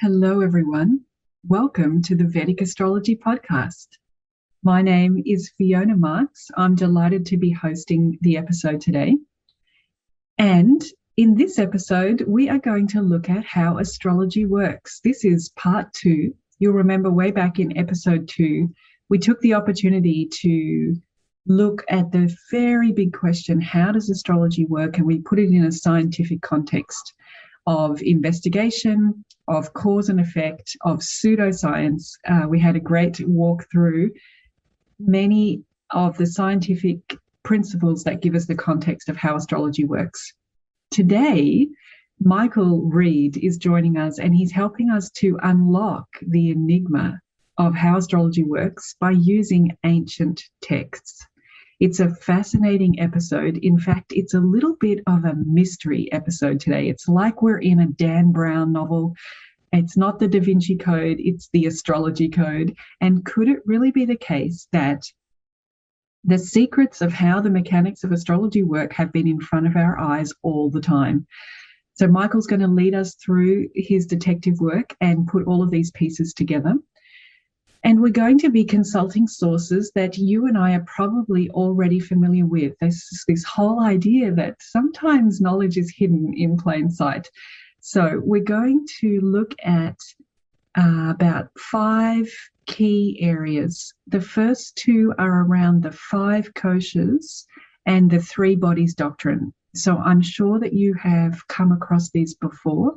Hello, everyone. Welcome to the Vedic Astrology Podcast. My name is Fiona Marks. I'm delighted to be hosting the episode today. And in this episode, we are going to look at how astrology works. This is part 2. You'll remember way back in episode 2, we took the opportunity to look at the very big question, how does astrology work? And we put it in a scientific context of investigation, of cause and effect, of pseudoscience. We had a great walk through many of the scientific principles that give us the context of how astrology works. Today, Michael Reed is joining us, and he's helping us to unlock the enigma of how astrology works by using ancient texts. It's a fascinating episode. In fact, it's a little bit of a mystery episode today. It's like we're in a Dan Brown novel. It's not the Da Vinci Code, it's the astrology code. And could it really be the case that the secrets of how the mechanics of astrology work have been in front of our eyes all the time? So Michael's going to lead us through his detective work and put all of these pieces together. And we're going to be consulting sources that you and I are probably already familiar with. There's this whole idea that sometimes knowledge is hidden in plain sight. So we're going to look at about 5 key areas. The first 2 are around the 5 koshas and the 3 bodies doctrine. So I'm sure that you have come across these before,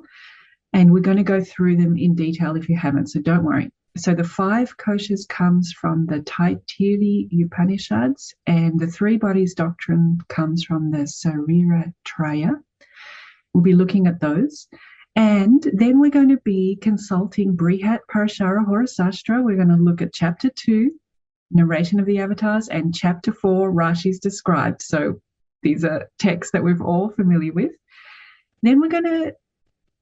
and we're going to go through them in detail if you haven't, so don't worry. So the 5 koshas comes from the Taittiriya Upanishads, and the 3 bodies doctrine comes from the Sarira Traya. We'll be looking at those. And then we're going to be consulting Brihat Parashara Horasastra. We're going to look at chapter 2, narration of the avatars, and chapter 4, rasis described. So these are texts that we're all familiar with. Then we're going to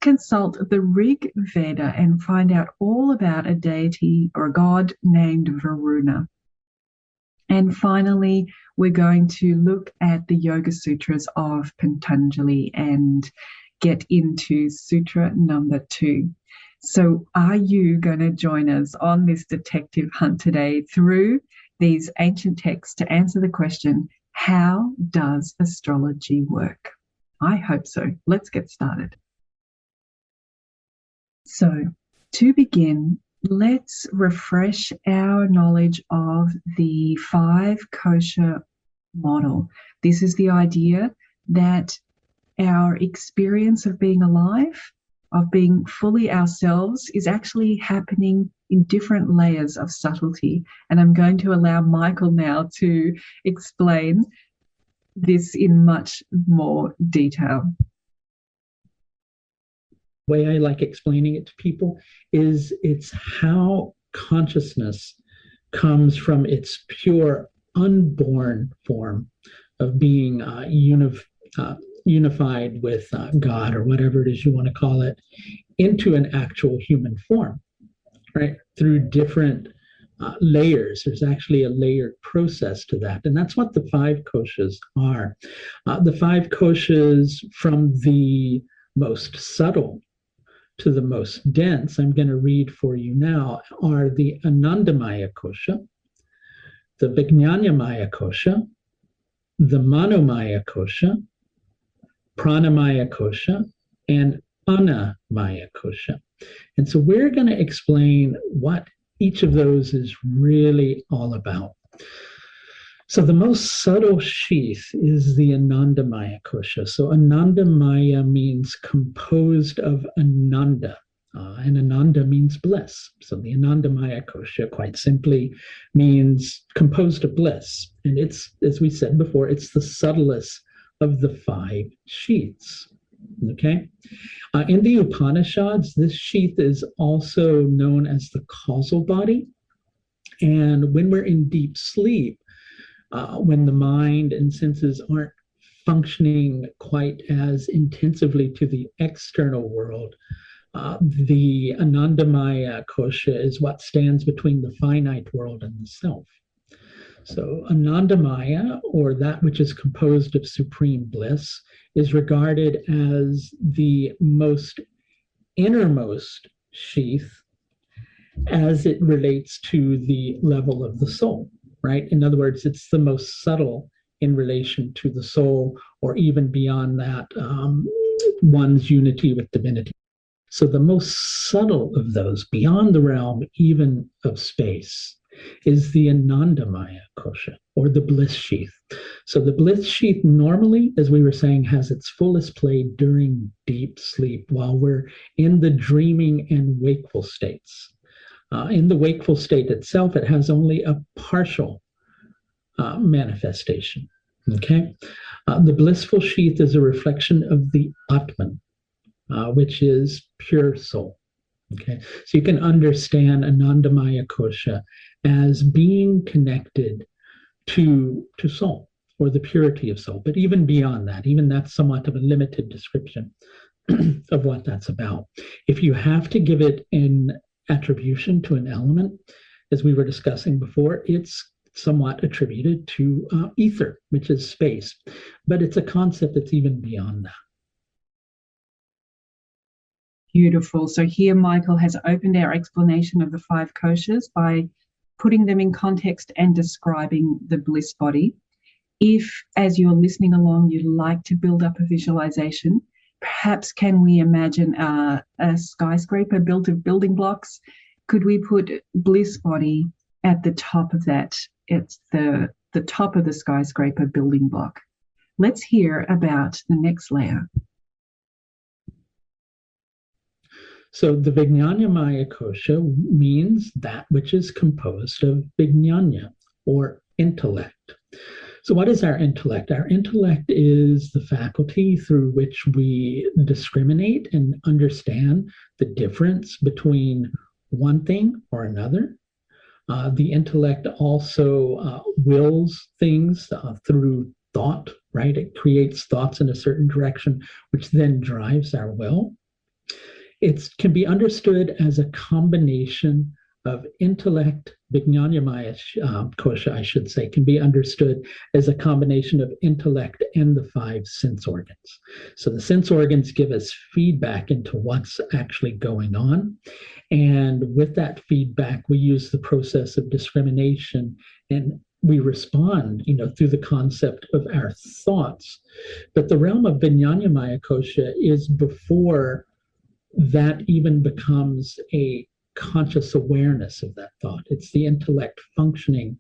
consult the Rig Veda and find out all about a deity or a god named Varuna. And finally, we're going to look at the Yoga Sutras of Patanjali and get into Sutra number 2. So are you going to join us on this detective hunt today through these ancient texts to answer the question, how does astrology work? I hope so. Let's get started. So to begin, let's refresh our knowledge of the 5 kosha model. This is the idea that our experience of being alive, of being fully ourselves, is actually happening in different layers of subtlety. And I'm going to allow Michael now to explain this in much more detail. Way I like explaining it to people is it's how consciousness comes from its pure unborn form of being unified with God, or whatever it is you want to call it, into an actual human form, right? Through different layers. There's actually a layered process to that. And that's what the 5 koshas are. The 5 koshas, from the most subtle to the most dense, I'm going to read for you now, are the Anandamaya kosha, the Vijnanamaya kosha, the Manomaya kosha, Pranamaya kosha, and Annamaya kosha. And so we're going to explain what each of those is really all about. So the most subtle sheath is the Anandamaya kosha. So Anandamaya means composed of Ananda, and Ananda means bliss. So the Anandamaya kosha, quite simply, means composed of bliss. And it's, as we said before, it's the subtlest of the 5 sheaths. Okay? In the Upanishads, this sheath is also known as the causal body. And when we're in deep sleep, when the mind and senses aren't functioning quite as intensively to the external world, the Anandamaya kosha is what stands between the finite world and the self. So Anandamaya, or that which is composed of supreme bliss, is regarded as the most innermost sheath as it relates to the level of the soul, right? In other words, it's the most subtle in relation to the soul, or even beyond that, one's unity with divinity. So the most subtle of those, beyond the realm even of space, is the Anandamaya kosha, or the bliss sheath. So the bliss sheath normally, as we were saying, has its fullest play during deep sleep, while we're in the dreaming and wakeful states. In the wakeful state itself, it has only a partial manifestation. Okay, the blissful sheath is a reflection of the Atman, which is pure soul. Okay, so you can understand Anandamaya kosha as being connected to soul, or the purity of soul. But even beyond that, even that's somewhat of a limited description of what that's about. If you have to give it an attribution to an element, as we were discussing before, it's somewhat attributed to ether, which is space, but it's a concept that's even beyond that. Beautiful. So here Michael has opened our explanation of the 5 koshas by putting them in context and describing the bliss body. If, as you're listening along, you'd like to build up a visualization, perhaps can we imagine a skyscraper built of building blocks? Could we put bliss body at the top of that? It's the top of the skyscraper building block. Let's hear about the next layer. So the Vijnanamaya kosha means that which is composed of Vijnana, or intellect. So what is our intellect? Our intellect is the faculty through which we discriminate and understand the difference between one thing or another. The intellect also wills things through thought, right? It creates thoughts in a certain direction, which then drives our will. It can be understood as a combination of intellect. Vijnanamaya kosha, I should say, can be understood as a combination of intellect and the 5 sense organs. So the sense organs give us feedback into what's actually going on. And with that feedback, we use the process of discrimination, and we respond, through the concept of our thoughts. But the realm of Vijnanamaya kosha is before that even becomes a conscious awareness of that thought. It's the intellect functioning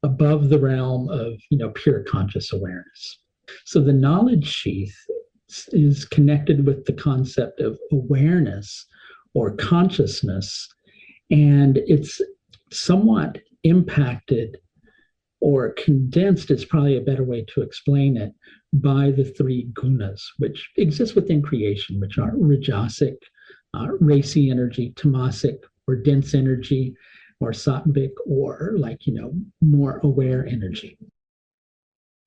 above the realm of, pure conscious awareness. So the knowledge sheath is connected with the concept of awareness or consciousness, and it's somewhat impacted, or condensed is probably a better way to explain it, by the 3 gunas, which exist within creation, which are rajasic, racy energy, tamasic, or dense energy, or sattvic, or more aware energy.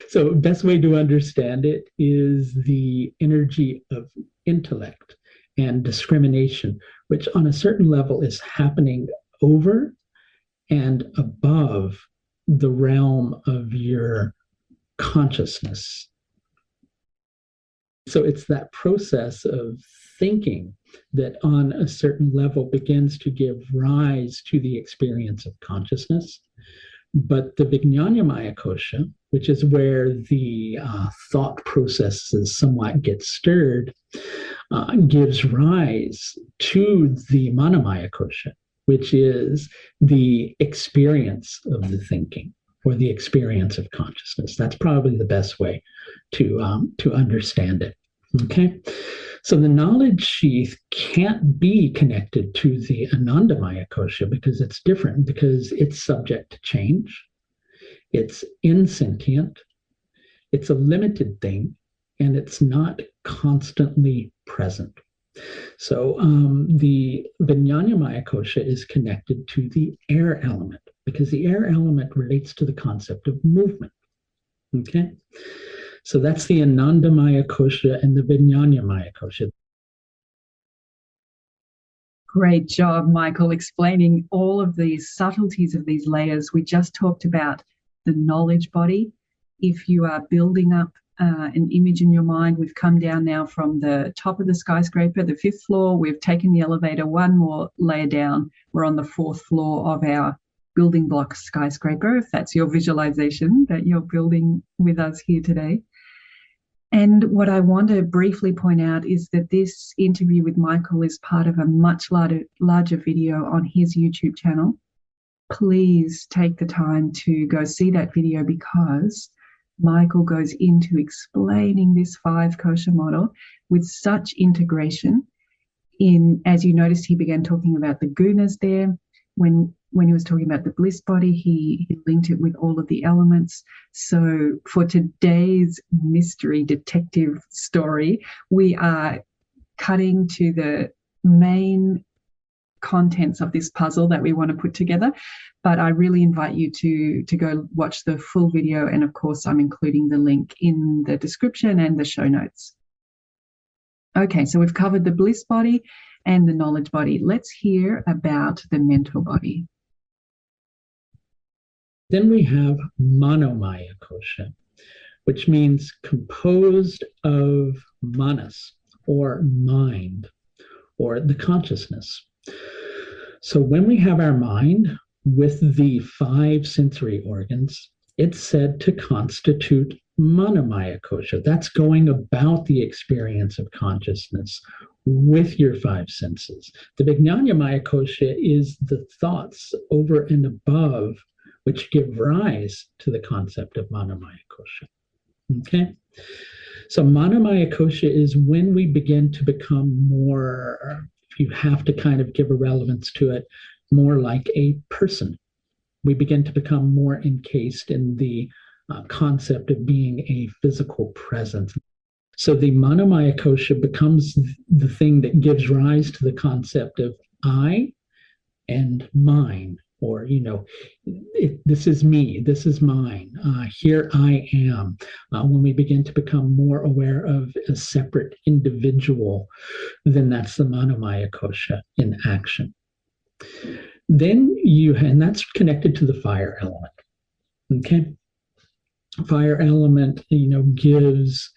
So best way to understand it is the energy of intellect and discrimination, which on a certain level is happening over and above the realm of your consciousness. So it's that process of thinking that on a certain level begins to give rise to the experience of consciousness. But the Vijnanamaya kosha, which is where the thought processes somewhat get stirred, gives rise to the Manomaya kosha, which is the experience of the thinking, or the experience of consciousness. That's probably the best way to understand it. Okay, so the knowledge sheath can't be connected to the Anandamaya kosha because it's different, because it's subject to change, it's insentient, it's a limited thing, and it's not constantly present. So the Vijnanamaya kosha is connected to the air element, because the air element relates to the concept of movement. Okay, so that's the Anandamaya kosha and the Vijnanamaya kosha. Great job, Michael, explaining all of these subtleties of these layers. We just talked about the knowledge body. If you are building up an image in your mind. We've come down now from the top of the skyscraper, the 5th floor. We've taken the elevator one more layer down. We're on the 4th floor of our building block skyscraper, if that's your visualization that you're building with us here today. And what I want to briefly point out is that this interview with Michael is part of a much larger video on his YouTube channel. Please take the time to go see that video, because Michael goes into explaining this 5 kosha model with such integration. As you noticed, he began talking about the gunas there. When he was talking about the bliss body, he linked it with all of the elements. So for today's mystery detective story, we are cutting to the main contents of this puzzle that we want to put together. But I really invite you to go watch the full video. And of course, I'm including the link in the description and the show notes. Okay, so we've covered the bliss body and the knowledge body. Let's hear about the mental body. Then we have manomaya kosha, which means composed of manas, or mind, or the consciousness. So when we have our mind with the 5 sensory organs, it's said to constitute manomaya kosha. That's going about the experience of consciousness with your 5 senses. The vijnanamaya kosha is the thoughts over and above which give rise to the concept of manomaya kosha. Okay? So manomaya kosha is when we begin to become more, if you have to kind of give a relevance to it, more like a person. We begin to become more encased in the concept of being a physical presence. So the manomaya kosha becomes the thing that gives rise to the concept of I and mine, or, this is me, this is mine, here I am. When we begin to become more aware of a separate individual, then that's the manomaya kosha in action. Then and that's connected to the fire element. Okay? Fire element, gives,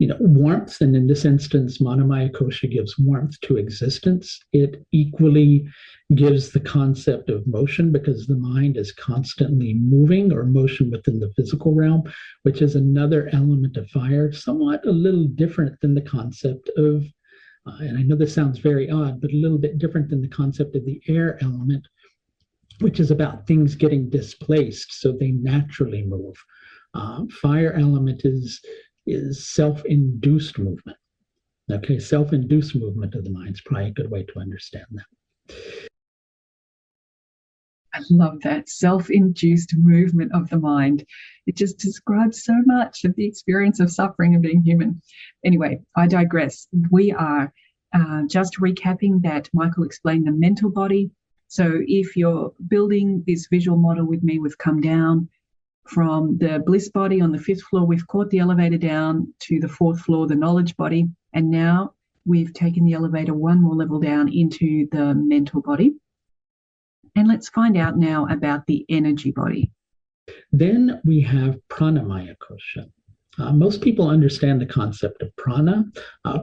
warmth. And in this instance, manomaya kosha gives warmth to existence. It equally gives the concept of motion, because the mind is constantly moving, or motion within the physical realm, which is another element of fire, somewhat a little different than the concept of, and I know this sounds very odd, but a little bit different than the concept of the air element, which is about things getting displaced so they naturally move. Fire element is self-induced movement. Okay, self-induced movement of the mind is probably a good way to understand that. I love that, self-induced movement of the mind. It just describes so much of the experience of suffering and being human. Anyway, I digress. We are just recapping that Michael explained the mental body. So if you're building this visual model with me, we've come down from the bliss body on the 5th floor. We've caught the elevator down to the 4th floor, the knowledge body. And now we've taken the elevator one more level down into the mental body. And let's find out now about the energy body. Then we have pranamaya kosha. Most people understand the concept of prana.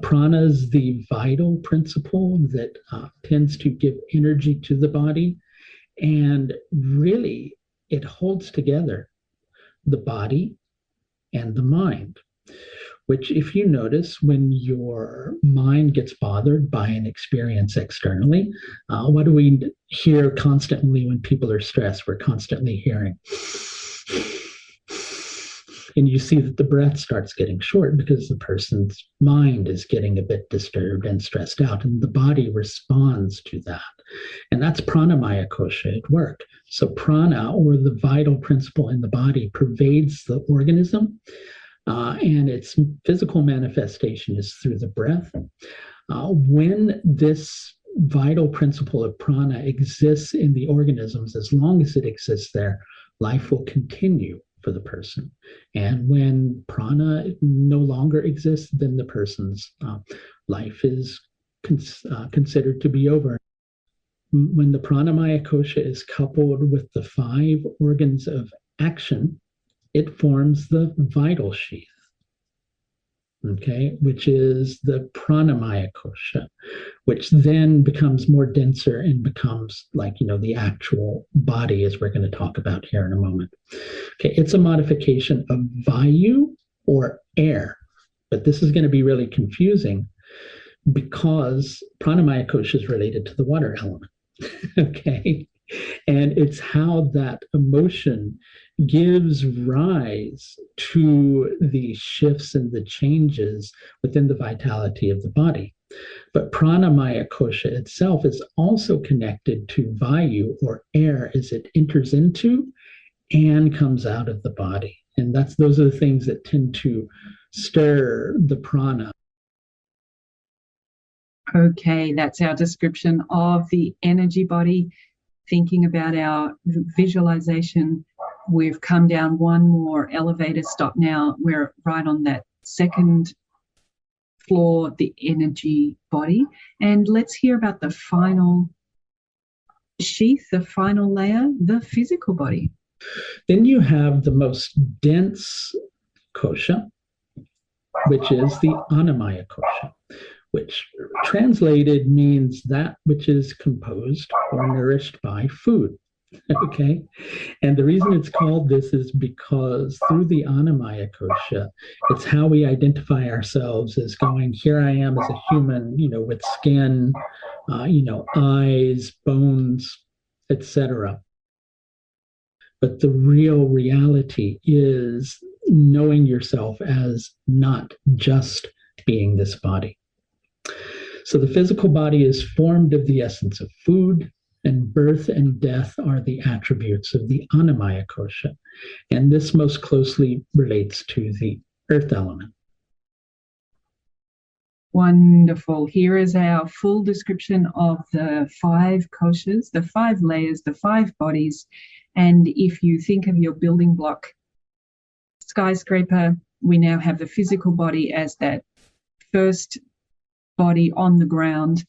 Prana is the vital principle that tends to give energy to the body. And really, it holds together the body and the mind, which, if you notice, when your mind gets bothered by an experience externally, what do we hear constantly when people are stressed? We're constantly hearing. And you see that the breath starts getting short because the person's mind is getting a bit disturbed and stressed out, and the body responds to that. And that's pranamaya kosha at work. So prana, or the vital principle in the body, pervades the organism, and its physical manifestation is through the breath. When this vital principle of prana exists in the organisms, as long as it exists there, life will continue for the person. And when prana no longer exists, then the person's life is considered to be over. When the pranamaya kosha is coupled with the 5 organs of action, it forms the vital sheath. okay, which is the pranamaya kosha, which then becomes more denser and becomes like, the actual body, as we're going to talk about here in a moment. Okay, it's a modification of vayu or air, but this is going to be really confusing because pranamaya kosha is related to the water element. Okay, and it's how that emotion gives rise to the shifts and the changes within the vitality of the body. But pranamaya kosha itself is also connected to vayu or air as it enters into and comes out of the body. And those are the things that tend to stir the prana. Okay, that's our description of the energy body. Thinking about our visualization, we've come down one more elevator stop now. We're right on that second floor, the energy body. And let's hear about the final sheath, the final layer, the physical body. Then you have the most dense kosha, which is the annamaya kosha, which translated means that which is composed or nourished by food. Okay. And the reason it's called this is because through the annamaya kosha, it's how we identify ourselves as going, here I am as a human, with skin, eyes, bones, etc. But the real reality is knowing yourself as not just being this body. So the physical body is formed of the essence of food, and birth and death are the attributes of the annamaya kosha. And this most closely relates to the earth element. Wonderful. Here is our full description of the 5 koshas, the 5 layers, the 5 bodies. And if you think of your building block skyscraper, we now have the physical body as that first body on the ground.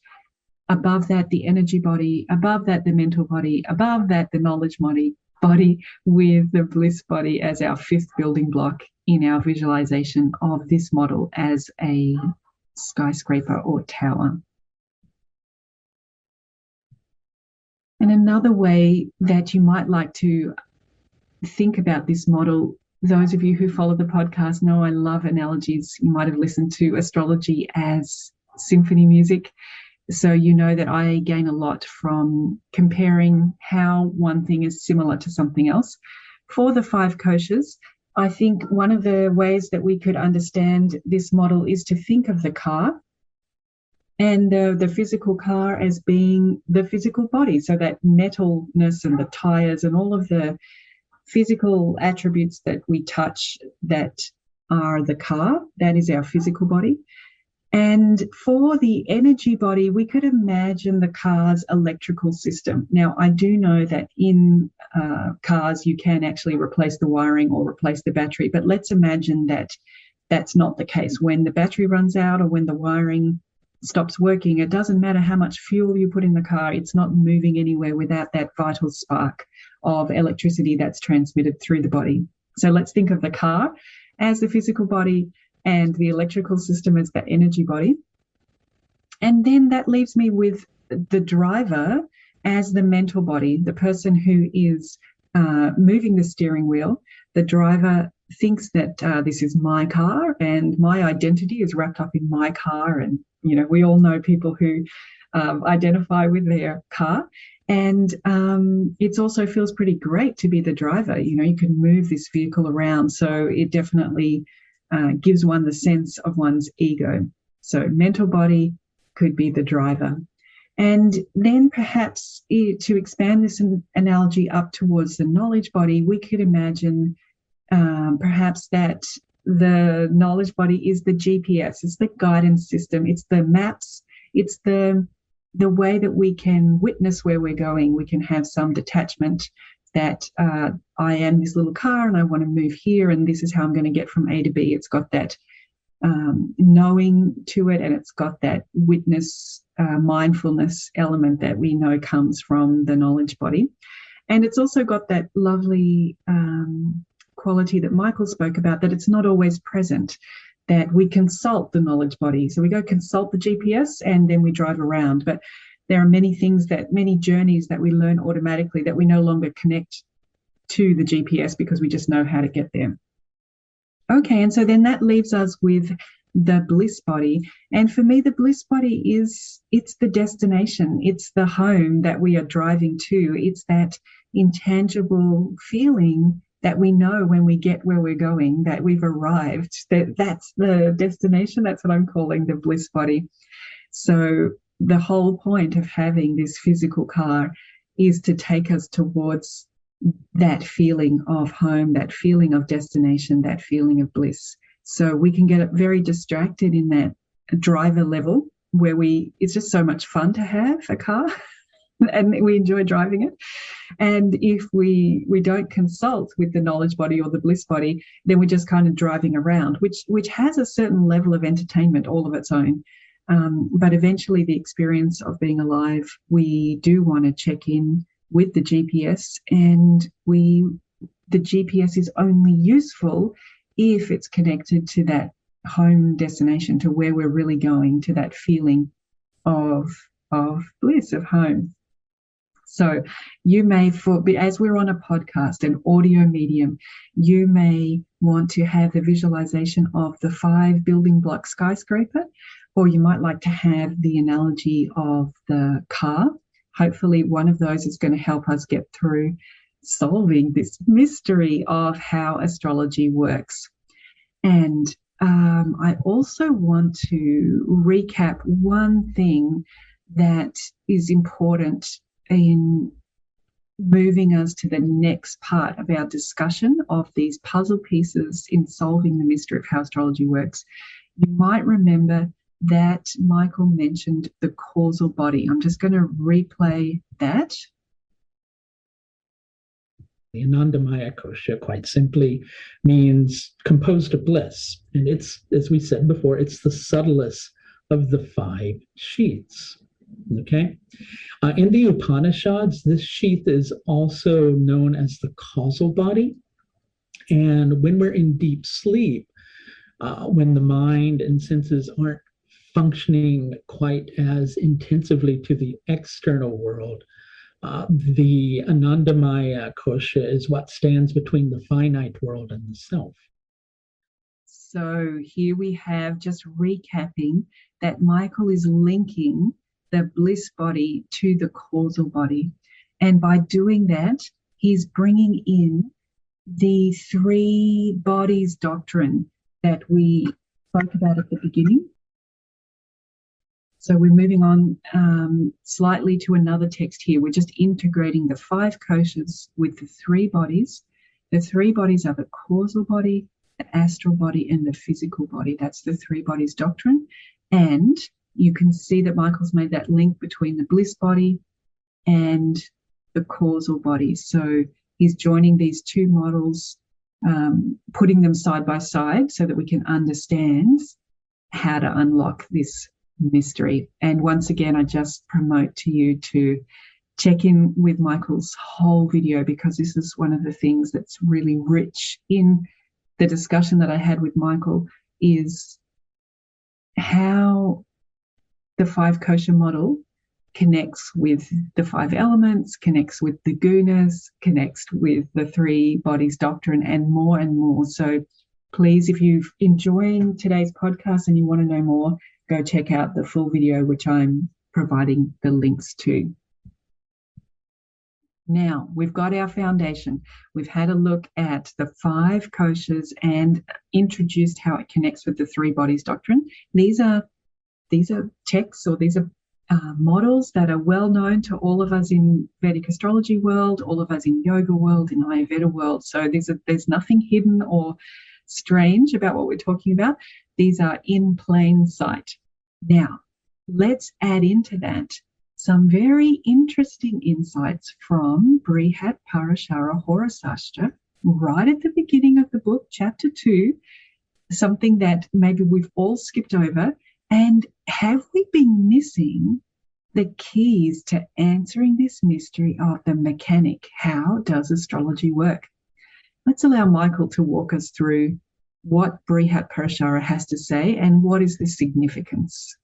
Above that, the energy body. Above that, the mental body. Above that, the knowledge body, with the bliss body as our 5th building block in our visualization of this model as a skyscraper or tower. And another way that you might like to think about this model, those of you who follow the podcast know I love analogies. You might have listened to astrology as symphony music. So you know that I gain a lot from comparing how one thing is similar to something else. For the 5 koshas, I think one of the ways that we could understand this model is to think of the car and the physical car as being the physical body. So that metalness and the tires and all of the physical attributes that we touch that are the car, that is our physical body. And for the energy body, we could imagine the car's electrical system. Now, I do know that in cars, you can actually replace the wiring or replace the battery, but let's imagine that that's not the case. When the battery runs out or when the wiring stops working, it doesn't matter how much fuel you put in the car, it's not moving anywhere without that vital spark of electricity that's transmitted through the body. So let's think of the car as the physical body and the electrical system as the energy body. And then that leaves me with the driver as the mental body, the person who is moving the steering wheel. The driver thinks that this is my car and my identity is wrapped up in my car. And, we all know people who identify with their car. And it also feels pretty great to be the driver. You can move this vehicle around. So it definitely gives one the sense of one's ego. So mental body could be the driver. And then perhaps to expand this analogy up towards the knowledge body, we could imagine perhaps that the knowledge body is the GPS, it's the guidance system, it's the maps, it's the way that we can witness where we're going. We can have some detachment that I am this little car and I want to move here and this is how I'm going to get from A to B. It's got that knowing to it, and it's got that witness, mindfulness element that we know comes from the knowledge body. And it's also got that lovely quality that Michael spoke about, that it's not always present, that we consult the knowledge body. So we go consult the GPS and then we drive around. But there are many journeys that we learn automatically that we no longer connect to the GPS because we just know how to get there. Okay, and so then that leaves us with the bliss body. And for me, the bliss body it's the destination. It's the home that we are driving to. It's that intangible feeling that we know when we get where we're going, that we've arrived, that's the destination. That's what I'm calling the bliss body. So the whole point of having this physical car is to take us towards that feeling of home, that feeling of destination, that feeling of bliss. So we can get very distracted in that driver level where it's just so much fun to have a car and we enjoy driving it. And if we don't consult with the knowledge body or the bliss body, then we're just kind of driving around, which has a certain level of entertainment all of its own. But eventually the experience of being alive, we do want to check in with the GPS, and the GPS is only useful if it's connected to that home destination, to where we're really going, to that feeling of bliss, of home. So you may, as we're on a podcast, an audio medium, you may want to have the visualization of the 5 building block skyscraper, or you might like to have the analogy of the car. Hopefully one of those is going to help us get through solving this mystery of how astrology works. And I also want to recap one thing that is important in moving us to the next part of our discussion of these puzzle pieces in solving the mystery of how astrology works. You might remember that Michael mentioned the causal body. I'm just going to replay that. The Anandamaya kosha, quite simply, means composed of bliss. And it's, as we said before, it's the subtlest of the 5 sheaths. Okay? In the Upanishads, this sheath is also known as the causal body. And when we're in deep sleep, when the mind and senses aren't functioning quite as intensively to the external world, the Anandamaya kosha is what stands between the finite world and the self. So here we have, just recapping, that Michael is linking the bliss body to the causal body. And by doing that, he's bringing in the 3 bodies doctrine that we spoke about at the beginning. So we're moving on slightly to another text here. We're just integrating the 5 koshas with the 3 bodies. The 3 bodies are the causal body, the astral body, and the physical body. That's the 3 bodies doctrine. And you can see that Michael's made that link between the bliss body and the causal body. So he's joining these 2 models, putting them side by side so that we can understand how to unlock this mystery. And once again, I just promote to you to check in with Michael's whole video, because this is one of the things that's really rich in the discussion that I had with Michael, is how the 5 kosha model connects with the 5 elements, connects with the gunas, connects with the 3 bodies doctrine, and more and more. So please, if you're enjoying today's podcast and you want to know more, go check out the full video, which I'm providing the links to. Now, we've got our foundation. We've had a look at the 5 koshas and introduced how it connects with the 3 bodies doctrine. These are texts, or these are models that are well known to all of us in Vedic astrology world, all of us in yoga world, in Ayurveda world. So there's nothing hidden or strange about what we're talking about. These are in plain sight. Now, let's add into that some very interesting insights from Brihat Parashara Horasastra, right at the beginning of the book, chapter 2, something that maybe we've all skipped over. And have we been missing the keys to answering this mystery of the mechanic? How does astrology work? Let's allow Michael to walk us through what Brihat Parashara has to say and what is the significance?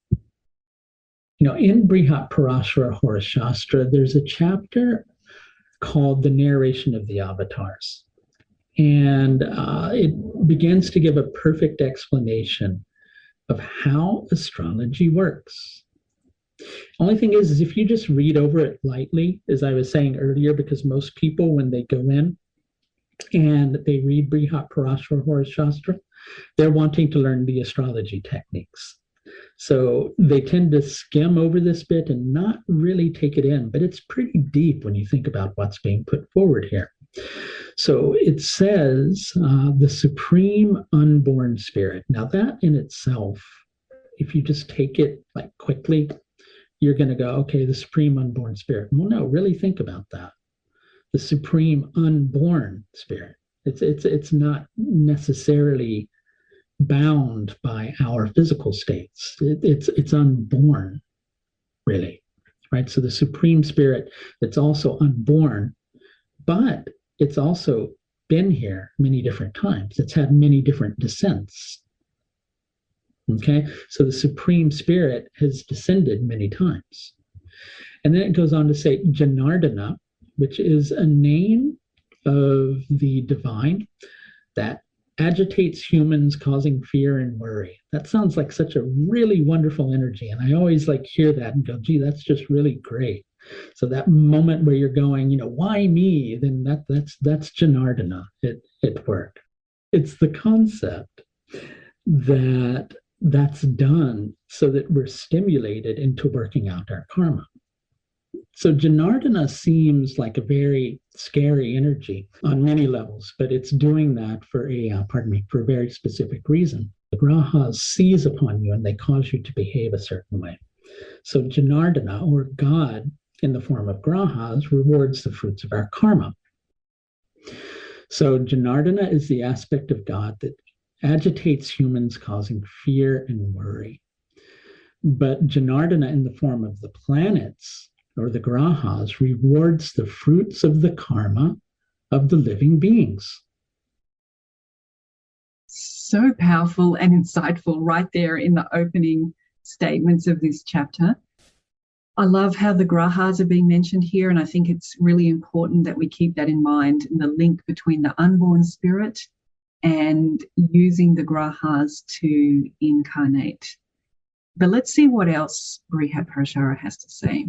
In Brihat Parashara Horus Shastra, there's a chapter called The Narration of the Avatars. And it begins to give a perfect explanation of how astrology works. Only thing is if you just read over it lightly, as I was saying earlier, because most people, when they go in and they read Brihat Parashara Horus Shastra, they're wanting to learn the astrology techniques. So they tend to skim over this bit and not really take it in, but it's pretty deep when you think about what's being put forward here. So it says the supreme unborn spirit. Now that in itself, if you just take it like quickly, you're going to go, okay, the supreme unborn spirit. Well, no, really think about that. The supreme unborn spirit. It's not necessarily bound by our physical states. It's unborn, really, right? So the supreme spirit that's also unborn, but it's also been here many different times. It's had many different descents. Okay, so the supreme spirit has descended many times. And then it goes on to say Janardana, which is a name of the divine that agitates humans, causing fear and worry. That sounds like such a really wonderful energy. And I always hear that and go, gee, that's just really great. So that moment where you're going, why me? Then that's Janardana at work. It's the concept that's done so that we're stimulated into working out our karma. So Janardana seems like a very scary energy on many levels, but it's doing that for a very specific reason. The grahas seize upon you and they cause you to behave a certain way. So Janardana, or God in the form of grahas, rewards the fruits of our karma. So Janardana is the aspect of God that agitates humans, causing fear and worry. But Janardana in the form of the planets, or the grahas, rewards the fruits of the karma of the living beings. So powerful and insightful right there in the opening statements of this chapter. I love how the grahas are being mentioned here, and I think it's really important that we keep that in mind, the link between the unborn spirit and using the grahas to incarnate. But let's see what else Brihat Parashara has to say.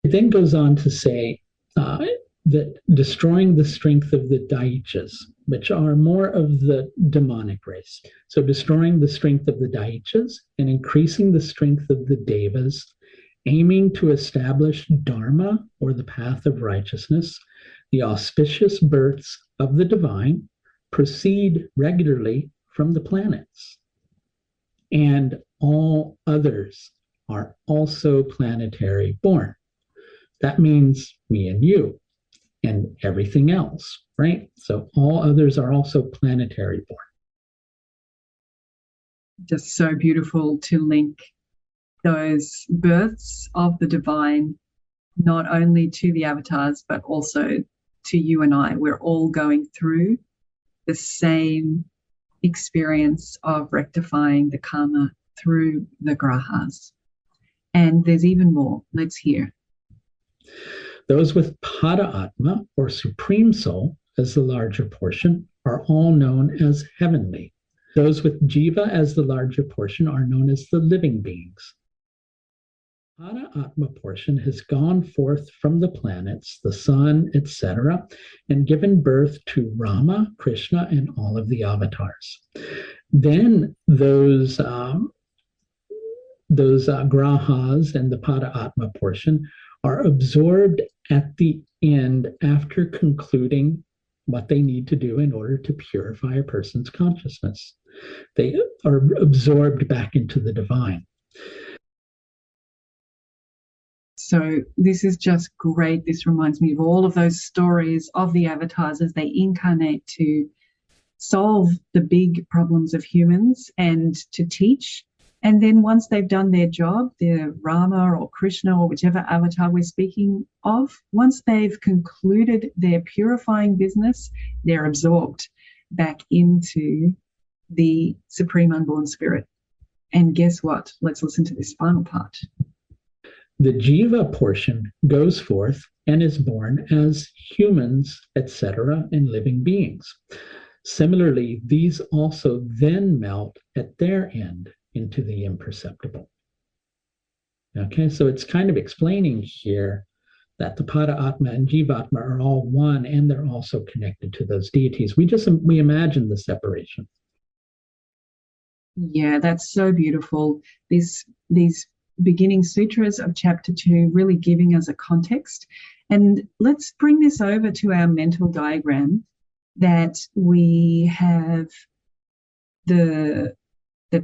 It then goes on to say that destroying the strength of the daityas, which are more of the demonic race. So destroying the strength of the daityas and increasing the strength of the devas, aiming to establish dharma, or the path of righteousness, the auspicious births of the divine proceed regularly from the planets. And all others are also planetary born. That means me and you and everything else, right? So all others are also planetary born. Just so beautiful to link those births of the divine, not only to the avatars, but also to you and I. We're all going through the same experience of rectifying the karma through the grahas. And there's even more. Let's hear. Those with Pada Atma, or supreme soul, as the larger portion, are all known as heavenly. Those with Jiva as the larger portion are known as the living beings. Pada Atma portion has gone forth from the planets, the sun, etc., and given birth to Rama, Krishna, and all of the avatars. Then those grahas and the Pada Atma portion are absorbed at the end after concluding what they need to do in order to purify a person's consciousness. They are absorbed back into the divine. So this is just great. This reminds me of all of those stories of the avatars as they incarnate to solve the big problems of humans and to teach. And then once they've done their job, the Rama or Krishna or whichever avatar we're speaking of, once they've concluded their purifying business, they're absorbed back into the Supreme Unborn Spirit. And guess what? Let's listen to this final part. The jiva portion goes forth and is born as humans, etc., and living beings. Similarly, these also then melt at their end into the imperceptible. Okay, so it's kind of explaining here that the Pada Atma and Jivatma are all one, and they're also connected to those deities. We imagine the separation. Yeah, that's so beautiful. These beginning sutras of chapter 2 really giving us a context. And let's bring this over to our mental diagram, that we have the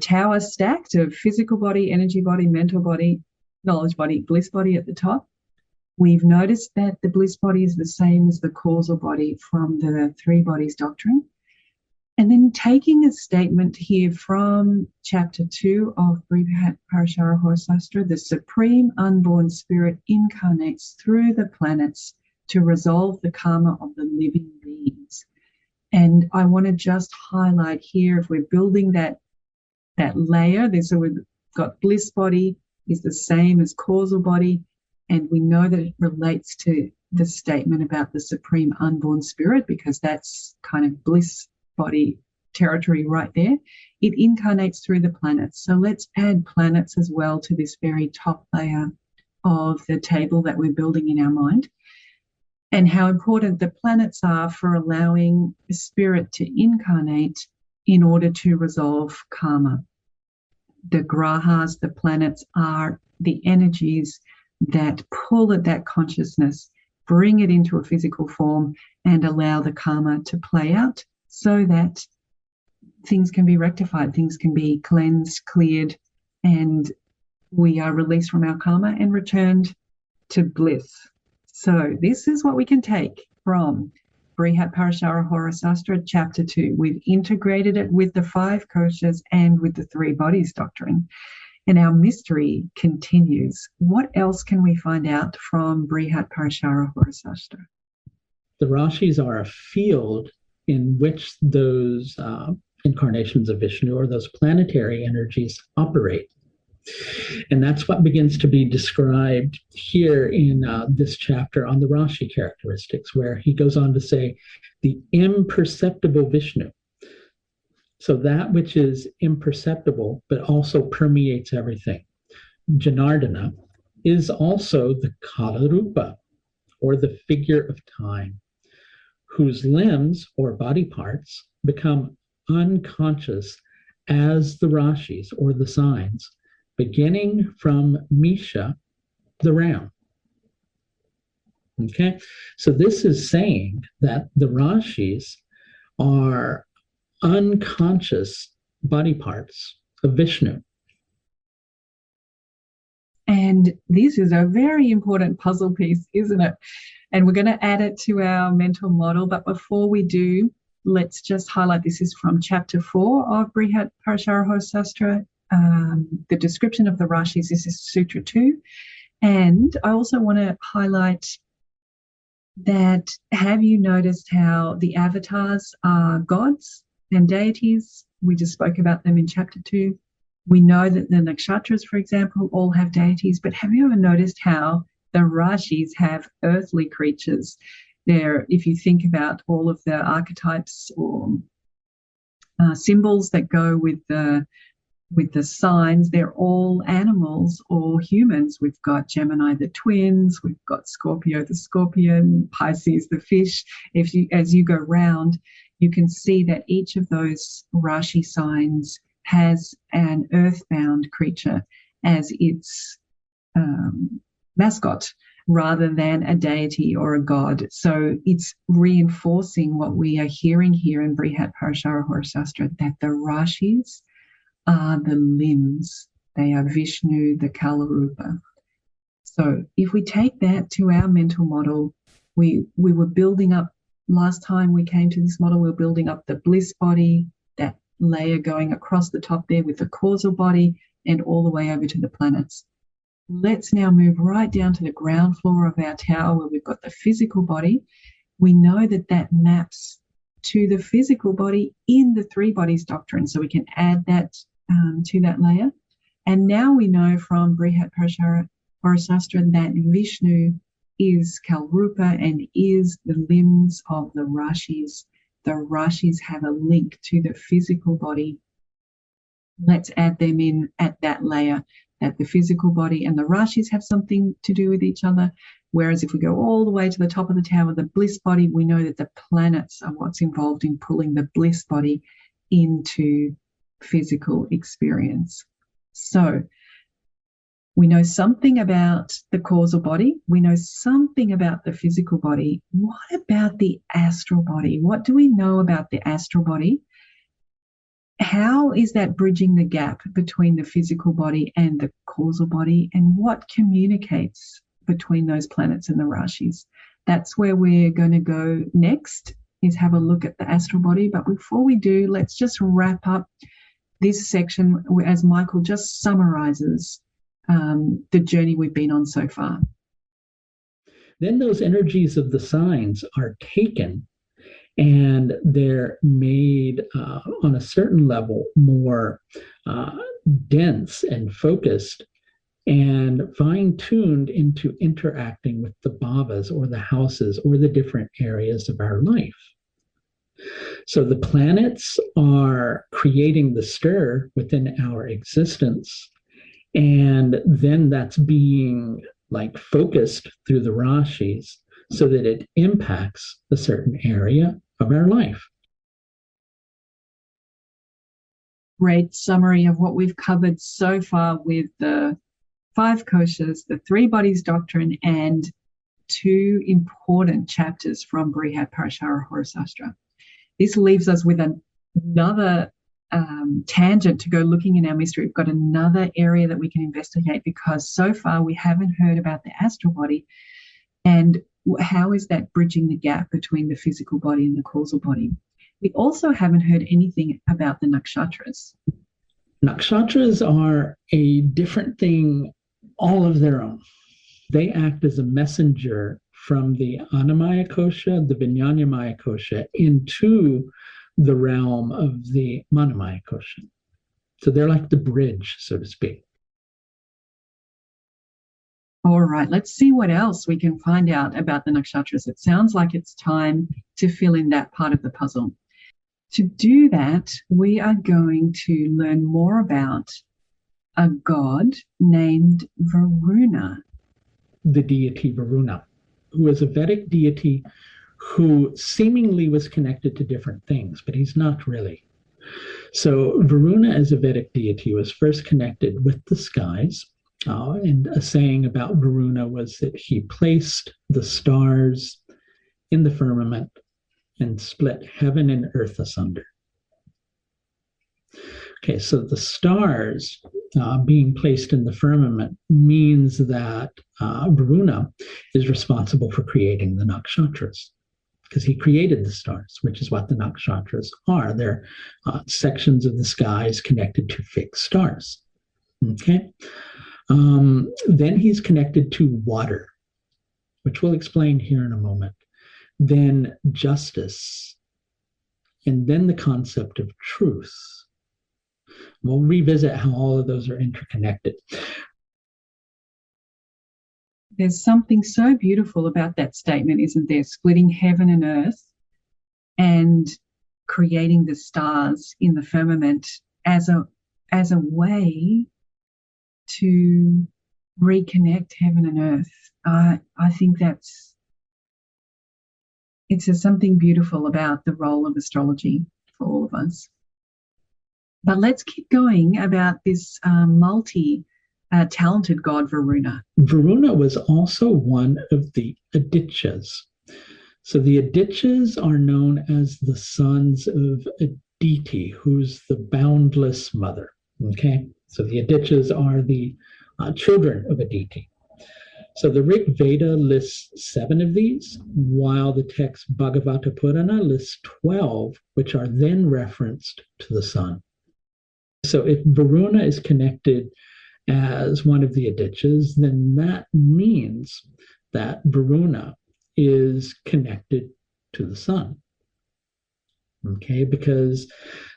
tower stacked of physical body, energy body, mental body, knowledge body, bliss body at the top. We've noticed that the bliss body is the same as the causal body from the three bodies doctrine. And then taking a statement here from chapter 2 of Brihat Parashara Horasastra, the Supreme Unborn Spirit incarnates through the planets to resolve the karma of the living beings. And I want to just highlight here, if we're building that layer, so we've got bliss body is the same as causal body, and we know that it relates to the statement about the Supreme Unborn Spirit, because that's kind of bliss body territory right there. It incarnates through the planets. So let's add planets as well to this very top layer of the table that we're building in our mind, and how important the planets are for allowing the spirit to incarnate in order to resolve karma. The grahas, the planets, are the energies that pull at that consciousness, bring it into a physical form, and allow the karma to play out, so that things can be rectified, things can be cleansed, cleared, and we are released from our karma and returned to bliss. So this is what we can take from Brihat Parashara Horasastra chapter 2. We've integrated it with the 5 koshas and with the 3 bodies doctrine. And our mystery continues. What else can we find out from Brihat Parashara Horasastra? The rashis are a field in which those incarnations of Vishnu, or those planetary energies, operate. And that's what begins to be described here in this chapter on the Rashi characteristics, where he goes on to say the imperceptible Vishnu. So that which is imperceptible but also permeates everything. Janardana is also the Kala Rupa, or the figure of time, whose limbs or body parts become unconscious as the rashis, or the signs, beginning from Misha, the round. Okay, so this is saying that the rashis are unconscious body parts of Vishnu. And this is a very important puzzle piece, isn't it? And we're going to add it to our mental model. But before we do, let's just highlight, this is from chapter 4 of Brihat Parashara Horasastra. The description of the rashis, this is Sutra 2. And I also want to highlight that, have you noticed how the avatars are gods and deities? We just spoke about them in chapter 2. We know that the nakshatras, for example, all have deities, but have you ever noticed how the rashis have earthly creatures? If you think about all of the archetypes or symbols that go with the signs, they're all animals or humans. We've got Gemini, the twins, we've got Scorpio, the scorpion, Pisces, the fish. As you go round, you can see that each of those Rashi signs has an earthbound creature as its mascot, rather than a deity or a god. So it's reinforcing what we are hearing here in Brihat Parashara Horasastra, that the rashis are the limbs. They are Vishnu, the Kala Rupa. So if we take that to our mental model, we were building up, last time we came to this model, we were building up the bliss body, that layer going across the top there with the causal body, and all the way over to the planets. Let's now move right down to the ground floor of our tower, where we've got the physical body. We know that that maps to the physical body in the three bodies doctrine. So we can add that to that layer. And now we know from Brihat Parashara Horasastra that Vishnu is Kalrupa and is the limbs of the rashis. The rashis have a link to the physical body. Let's add them in at that layer, that the physical body and the rashis have something to do with each other. Whereas if we go all the way to the top of the tower, the bliss body, we know that the planets are what's involved in pulling the bliss body into physical experience. So we know something about the causal body. We know something about the physical body. What about the astral body? What do we know about the astral body? How is that bridging the gap between the physical body and the causal body? And what communicates between those planets and the rashis? That's where we're going to go next, is have a look at the astral body. But before we do, let's just wrap up this section as Michael just summarizes the journey we've been on so far. Then those energies of the signs are taken and they're made on a certain level more dense and focused and fine-tuned into interacting with the bhavas or the houses or the different areas of our life. So the planets are creating the stir within our existence, and then that's being like focused through the rashis so that it impacts a certain area of our life. Great summary of what we've covered so far with the 5 koshas, the 3 bodies doctrine, and 2 important chapters from Brihat Parashara Horasastra. This leaves us with another tangent to go looking in our mystery. We've got another area that we can investigate, because so far we haven't heard about the astral body and how is that bridging the gap between the physical body and the causal body. We also haven't heard anything about the nakshatras. Nakshatras are a different thing all of their own. They act as a messenger from the Annamaya kosha, the Vijnanamaya kosha, into the realm of the Manomaya kosha. So they're like the bridge, so to speak. All right, let's see what else we can find out about the nakshatras. It sounds like it's time to fill in that part of the puzzle. To do that, we are going to learn more about a god named Varuna. The deity Varuna, who is a Vedic deity who seemingly was connected to different things, but he's not really. So Varuna as a Vedic deity was first connected with the skies. And a saying about Varuna was that he placed the stars in the firmament and split heaven and earth asunder. Okay, so the stars being placed in the firmament means that Varuna is responsible for creating the nakshatras, because he created the stars, which is what the nakshatras are. They're sections of the skies connected to fixed stars. Okay. Then he's connected to water, which we'll explain here in a moment. Then justice, and then the concept of truth. We'll revisit how all of those are interconnected. There's something so beautiful about that statement, isn't there? Splitting heaven and earth and creating the stars in the firmament as a way to reconnect heaven and earth. I think it's something beautiful about the role of astrology for all of us. But let's keep going about this multi-talented god Varuna. Varuna was also one of the Adityas. So the Adityas are known as the sons of Aditi, who's the boundless mother. Okay, so the Adityas are the children of Aditi. So the Rig Veda lists 7 of these, while the text Bhagavata Purana lists 12, which are then referenced to the sun. So if Varuna is connected as one of the Adityas, then that means that Varuna is connected to the sun. Okay, because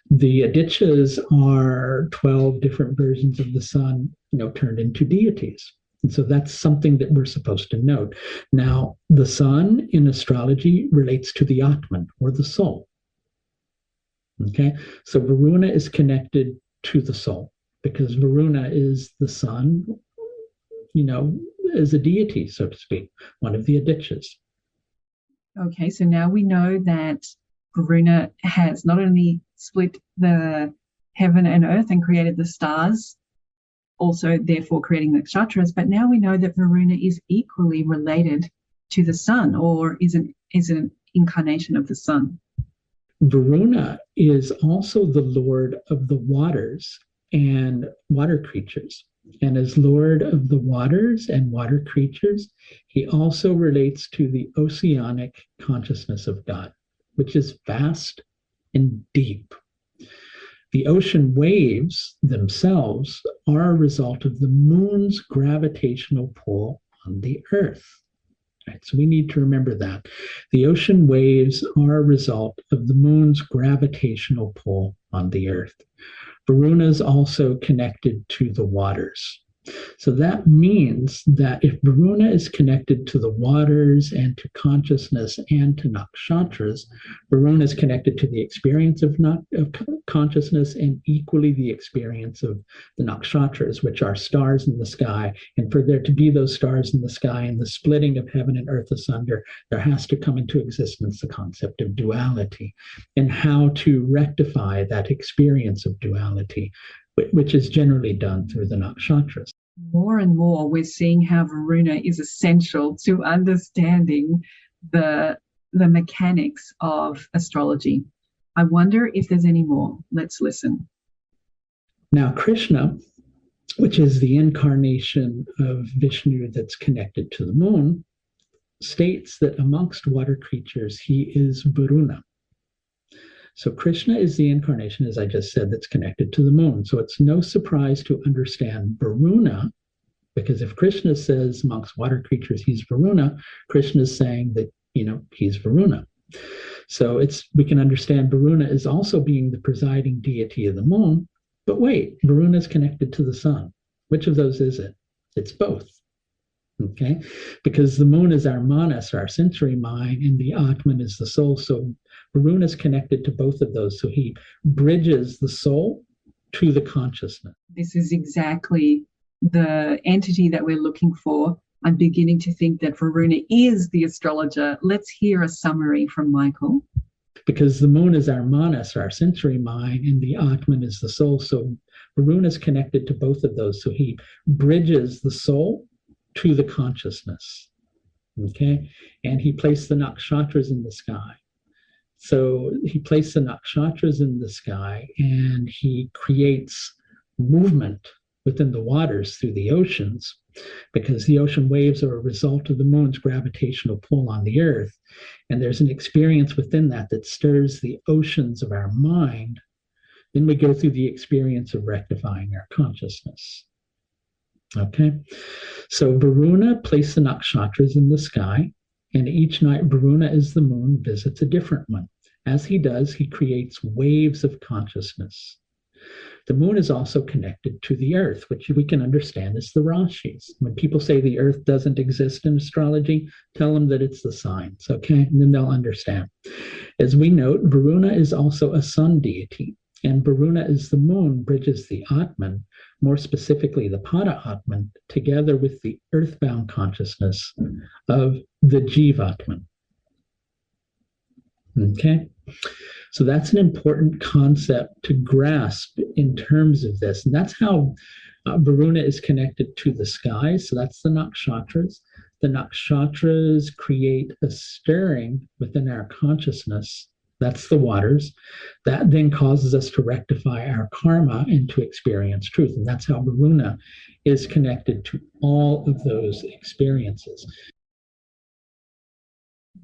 the adityas are 12 different versions of the sun, turned into deities. And so that's something that we're supposed to note. Now, the sun in astrology relates to the Atman, or the soul. Okay, so Varuna is connected to the soul because Varuna is the sun, as a deity, so to speak, one of the adityas. Okay, so now we know that Varuna has not only split the heaven and earth and created the stars, also therefore creating the nakshatras, but now we know that Varuna is equally related to the sun, or is an incarnation of the sun. Varuna is also the lord of the waters and water creatures. And as lord of the waters and water creatures, he also relates to the oceanic consciousness of God, which is vast and deep. The ocean waves themselves are a result of the moon's gravitational pull on the earth. Right, so we need to remember that. The ocean waves are a result of the moon's gravitational pull on the earth. Varuna is also connected to the waters. So that means that if Varuna is connected to the waters and to consciousness and to nakshatras, Varuna is connected to the experience of consciousness and equally the experience of the nakshatras, which are stars in the sky. And for there to be those stars in the sky and the splitting of heaven and earth asunder, there has to come into existence the concept of duality and how to rectify that experience of duality, which is generally done through the nakshatras. More and more, we're seeing how Varuna is essential to understanding the mechanics of astrology. I wonder if there's any more. Let's listen. Now, Krishna, which is the incarnation of Vishnu that's connected to the moon, states that amongst water creatures, he is Varuna. So Krishna is the incarnation, as I just said, that's connected to the moon. So it's no surprise to understand Varuna, because if Krishna says amongst water creatures he's Varuna, Krishna is saying that, he's Varuna. So we can understand Varuna is also being the presiding deity of the moon. But wait, Varuna is connected to the sun. Which of those is it? It's both. Okay, because the moon is our manas, our sensory mind, and the Atman is the soul. So Varuna is connected to both of those. So he bridges the soul to the consciousness. This is exactly the entity that we're looking for. I'm beginning to think that Varuna is the astrologer. Let's hear a summary from Michael. Because the moon is our manas, our sensory mind, and the Atman is the soul. So Varuna is connected to both of those. So he bridges the soul to the consciousness. Okay, and he placed the nakshatras in the sky. So he placed the nakshatras in the sky and he creates movement within the waters through the oceans, because the ocean waves are a result of the moon's gravitational pull on the earth. And there's an experience within that stirs the oceans of our mind. Then we go through the experience of rectifying our consciousness. Okay, so Varuna placed the nakshatras in the sky, and each night Varuna, as the moon, visits a different one. As he does, he creates waves of consciousness. The moon is also connected to the earth, which we can understand as the rashis. When people say the earth doesn't exist in astrology, tell them that it's the signs, okay? And then they'll understand. As we note, Varuna is also a sun deity, and Varuna as the moon bridges the Atman, more specifically the Pada Atman, together with the earthbound consciousness of the Jivatman. Okay, so that's an important concept to grasp in terms of this. And that's how Varuna is connected to the sky. So that's the nakshatras. The nakshatras create a stirring within our consciousness. That's the waters. That then causes us to rectify our karma and to experience truth. And that's how Varuna is connected to all of those experiences.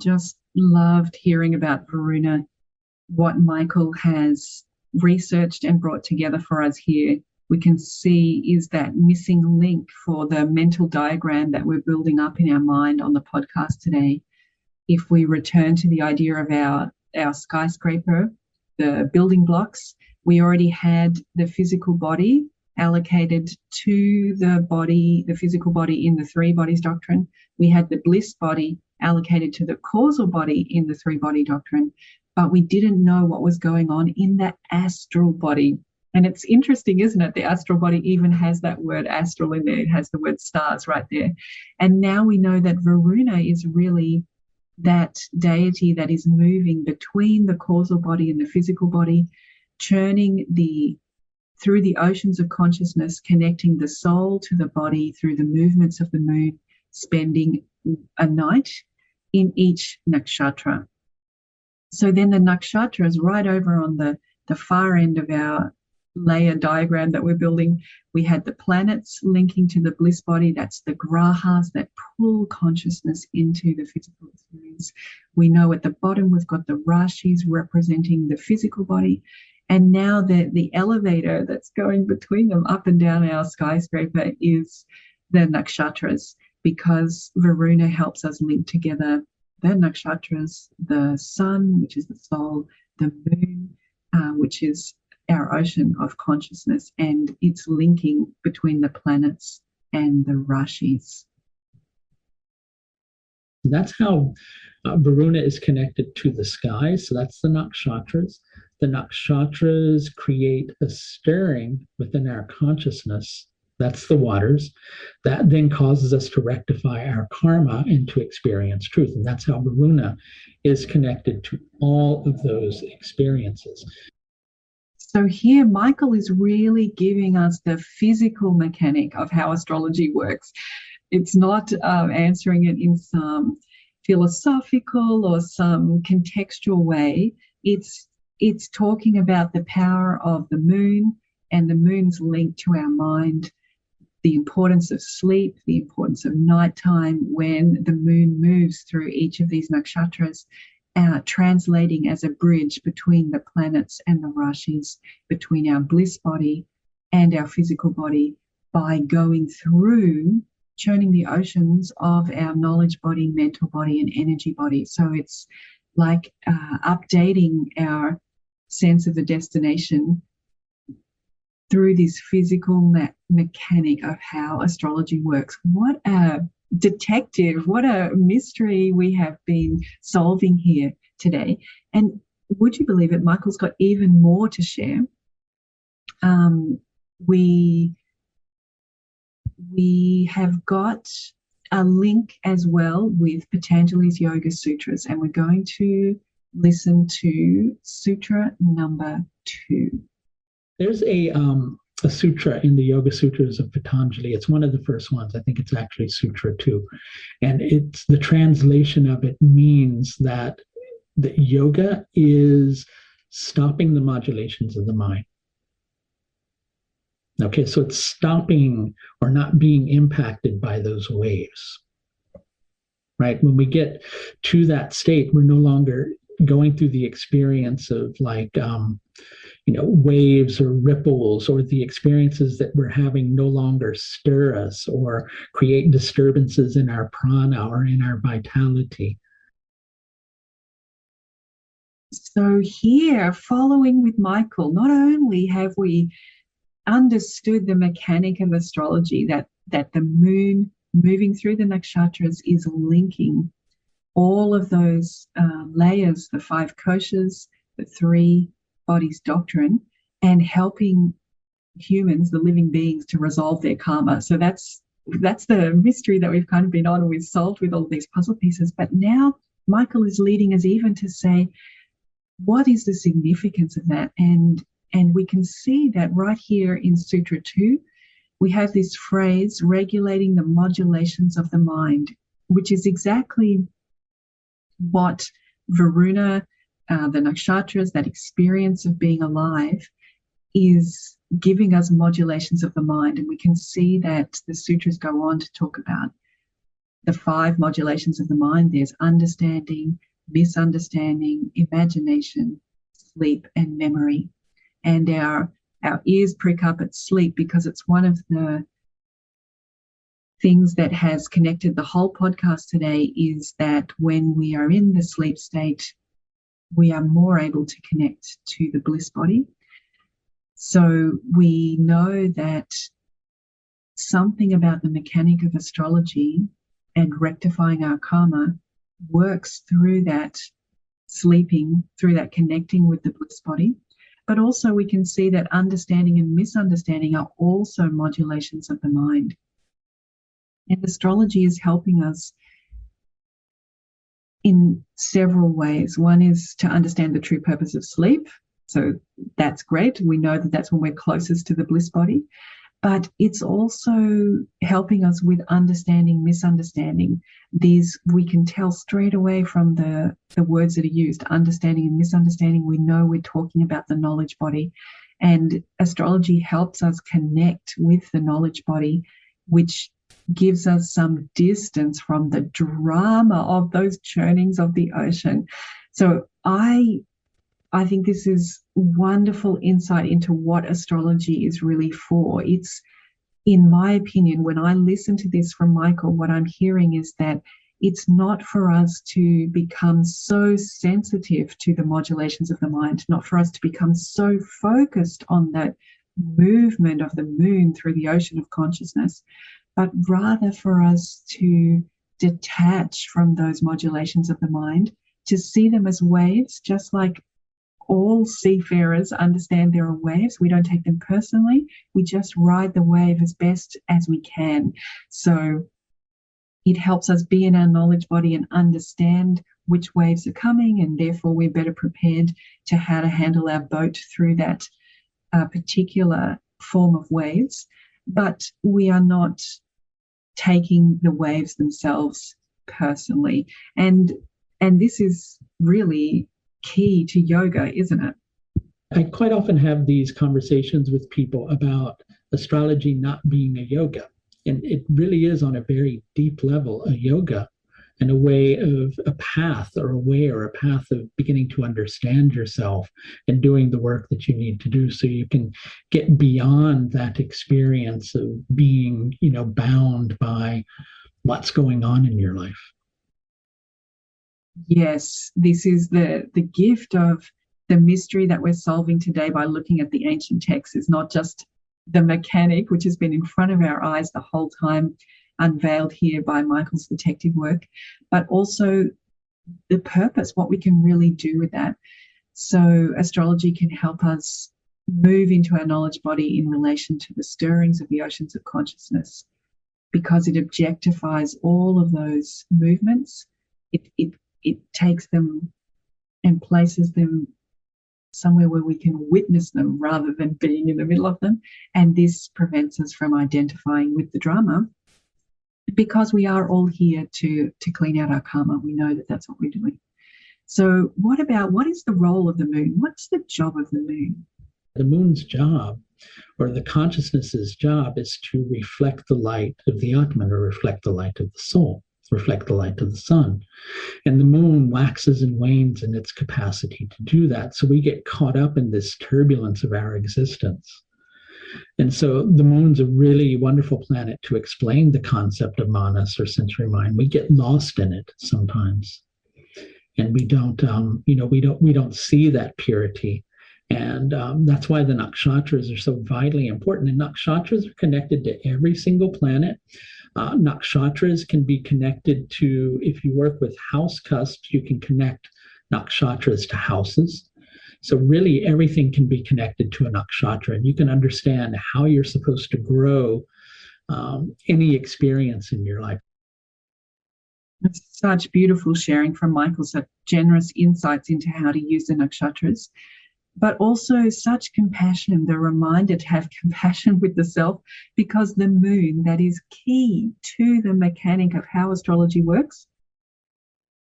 Just loved hearing about Varuna. What Michael has researched and brought together for us here, we can see is that missing link for the mental diagram that we're building up in our mind on the podcast today. If we return to the idea of our skyscraper the building blocks. We already had the physical body allocated to the physical body in the three bodies doctrine. We had the bliss body allocated to the causal body in the three body doctrine, but we didn't know what was going on in the astral body. And it's interesting, isn't it? The astral body even has that word astral in there. It has the word stars right there. And now we know that Varuna is really that deity that is moving between the causal body and the physical body, churning through the oceans of consciousness, connecting the soul to the body through the movements of the moon, spending a night in each nakshatra. So then the nakshatra is right over on the far end of our layer diagram that we're building. We had the planets linking to the bliss body. That's the grahas that pull consciousness into the physical experience. We know at the bottom we've got the rasis representing the physical body. And now the elevator that's going between them up and down our skyscraper is the nakshatras, because Varuna helps us link together the nakshatras, the sun, which is the soul, the moon, which is our ocean of consciousness, and it's linking between the planets and the rasis. That's how Varuna is connected to the sky. So that's the nakshatras. The nakshatras create a stirring within our consciousness. That's the waters. That then causes us to rectify our karma and to experience truth. And that's how Varuna is connected to all of those experiences. So here, Michael is really giving us the physical mechanic of how astrology works. It's not answering it in some philosophical or some contextual way. It's talking about the power of the moon and the moon's link to our mind, the importance of sleep, the importance of nighttime when the moon moves through each of these nakshatras, translating as a bridge between the planets and the rasis, between our bliss body and our physical body, by going through, churning the oceans of our knowledge body, mental body, and energy body. So it's like updating our sense of the destination through this physical mechanic of how astrology works. What a detective, what a mystery we have been solving here today. And would you believe it, Michael's got even more to share. We have got a link as well with Patanjali's Yoga Sutras, and we're going to listen to Sutra number 2. There's a sutra in the Yoga Sutras of Patanjali. It's one of the first ones. I think it's actually Sutra 2. And it's the translation of it means that the yoga is stopping the modulations of the mind. Okay, so it's stopping or not being impacted by those waves, right? When we get to that state, we're no longer going through the experience of waves or ripples, or the experiences that we're having no longer stir us or create disturbances in our prana or in our vitality. So here, following with Michael, not only have we understood the mechanic of astrology, that the moon moving through the nakshatras is linking all of those layers, the 5 koshas, the 3 bodies doctrine, and helping humans, the living beings, to resolve their karma. So that's the mystery that we've kind of been on, and we've solved with all of these puzzle pieces. But now Michael is leading us even to say, what is the significance of that? And we can see that right here in Sutra 2, we have this phrase, regulating the modulations of the mind, which is exactly what Varuna, the nakshatras, that experience of being alive, is giving us modulations of the mind. And we can see that the sutras go on to talk about the 5 modulations of the mind. There's understanding, misunderstanding, imagination, sleep, and memory. And our ears prick up at sleep, because it's one of the things that has connected the whole podcast today, is that when we are in the sleep state, we are more able to connect to the bliss body. So we know that something about the mechanic of astrology and rectifying our karma works through that sleeping, through that connecting with the bliss body. But also we can see that understanding and misunderstanding are also modulations of the mind. And astrology is helping us in several ways. One is to understand the true purpose of sleep. So that's great. We know that that's when we're closest to the bliss body. But it's also helping us with understanding, misunderstanding. These we can tell straight away from the words that are used, understanding and misunderstanding. We know we're talking about the knowledge body. And astrology helps us connect with the knowledge body, which gives us some distance from the drama of those churnings of the ocean. So I think this is wonderful insight into what astrology is really for. It's, in my opinion, when I listen to this from Michael, what I'm hearing is that it's not for us to become so sensitive to the modulations of the mind, not for us to become so focused on that movement of the moon through the ocean of consciousness, but rather for us to detach from those modulations of the mind, to see them as waves, just like all seafarers understand there are waves. We don't take them personally. We just ride the wave as best as we can. So it helps us be in our knowledge body and understand which waves are coming, and therefore we're better prepared to how to handle our boat through that particular form of waves. But we are not taking the waves themselves personally. And this is really key to yoga, isn't it? I quite often have these conversations with people about astrology not being a yoga. And it really is on a very deep level a yoga and a way of a path or a way or a path of beginning to understand yourself and doing the work that you need to do so you can get beyond that experience of being, bound by what's going on in your life. Yes, this is the gift of the mystery that we're solving today by looking at the ancient texts. Is not just the mechanic, which has been in front of our eyes the whole time, unveiled here by Michael's detective work, but also the purpose, what we can really do with that. So astrology can help us move into our knowledge body in relation to the stirrings of the oceans of consciousness, because it objectifies all of those movements. It takes them and places them somewhere where we can witness them rather than being in the middle of them. And this prevents us from identifying with the drama, because we are all here to clean out our karma. We know that that's what we're doing. So what is the role of the moon? What's the job of the moon? The moon's job, or the consciousness's job, is to reflect the light of the Atman, or reflect the light of the soul, reflect the light of the sun. And the moon waxes and wanes in its capacity to do that. So we get caught up in this turbulence of our existence. And so the moon's a really wonderful planet to explain the concept of manas, or sensory mind. We get lost in it sometimes, and we don't see that purity. And that's why the nakshatras are so vitally important. And nakshatras are connected to every single planet. Nakshatras can be connected to, if you work with house cusps, you can connect nakshatras to houses. So really everything can be connected to a nakshatra, and you can understand how you're supposed to grow any experience in your life. That's such beautiful sharing from Michael, such generous insights into how to use the nakshatras, but also such compassion, the reminder to have compassion with the self, because the moon, that is key to the mechanic of how astrology works,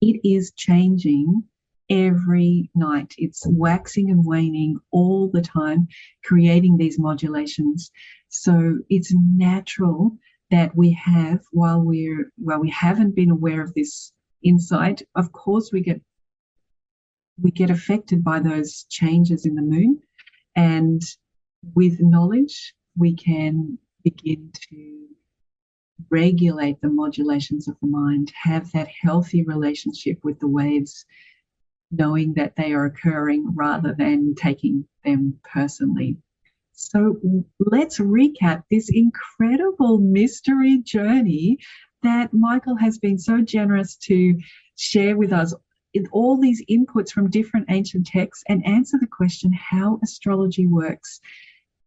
it is changing every night. It's waxing and waning all the time, creating these modulations. So it's natural that we have, while we haven't been aware of this insight, of course we get affected by those changes in the moon. And with knowledge, we can begin to regulate the modulations of the mind, have that healthy relationship with the waves, knowing that they are occurring rather than taking them personally. So let's recap this incredible mystery journey that Michael has been so generous to share with us in all these inputs from different ancient texts and answer the question how astrology works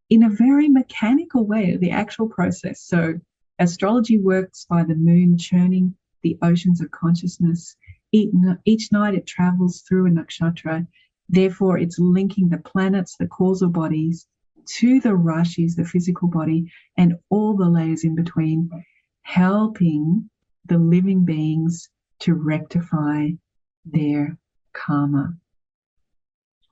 in a very mechanical way, the actual process. So astrology works by the moon churning the oceans of consciousness. Each night it travels through a nakshatra. Therefore, it's linking the planets, the causal bodies, to the rashis, the physical body, and all the layers in between, helping the living beings to rectify their karma.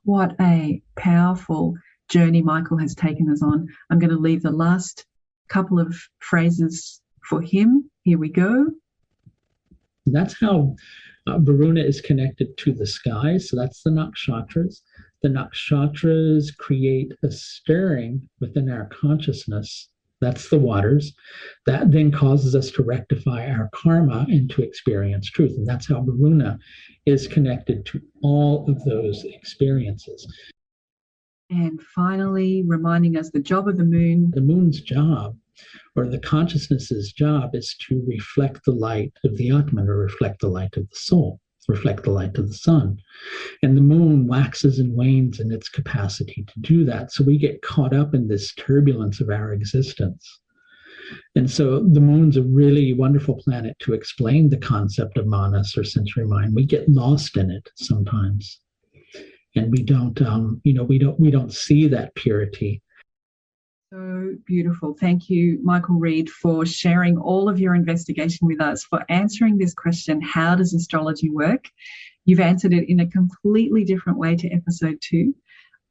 What a powerful journey Michael has taken us on. I'm going to leave the last couple of phrases for him. Here we go. That's how Varuna is connected to the sky. So that's the nakshatras. The nakshatras create a stirring within our consciousness. That's the waters. That then causes us to rectify our karma and to experience truth. And that's how Varuna is connected to all of those experiences. And finally, reminding us the job of the moon. The moon's job, or the consciousness's job, is to reflect the light of the Atman, or reflect the light of the soul, reflect the light of the sun. And the moon waxes and wanes in its capacity to do that. So we get caught up in this turbulence of our existence. And so the moon's a really wonderful planet to explain the concept of manas, or sensory mind. We get lost in it sometimes. And we don't see that purity. So beautiful. Thank you, Michael Reed, for sharing all of your investigation with us, for answering this question, how does astrology work? You've answered it in a completely different way to episode 2.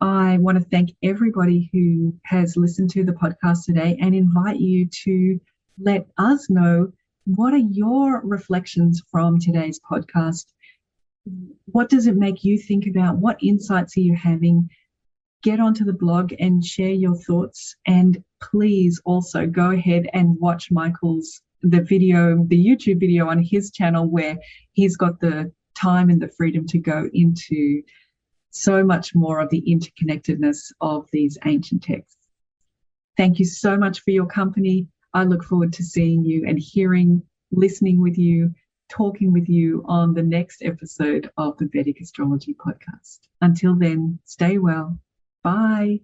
I want to thank everybody who has listened to the podcast today and invite you to let us know, what are your reflections from today's podcast? What does it make you think about? What insights are you having? Get onto the blog and share your thoughts. And please also go ahead and watch the YouTube video on his channel, where he's got the time and the freedom to go into so much more of the interconnectedness of these ancient texts. Thank you so much for your company. I look forward to seeing you and listening with you, talking with you on the next episode of the Vedic Astrology Podcast. Until then, stay well. Bye.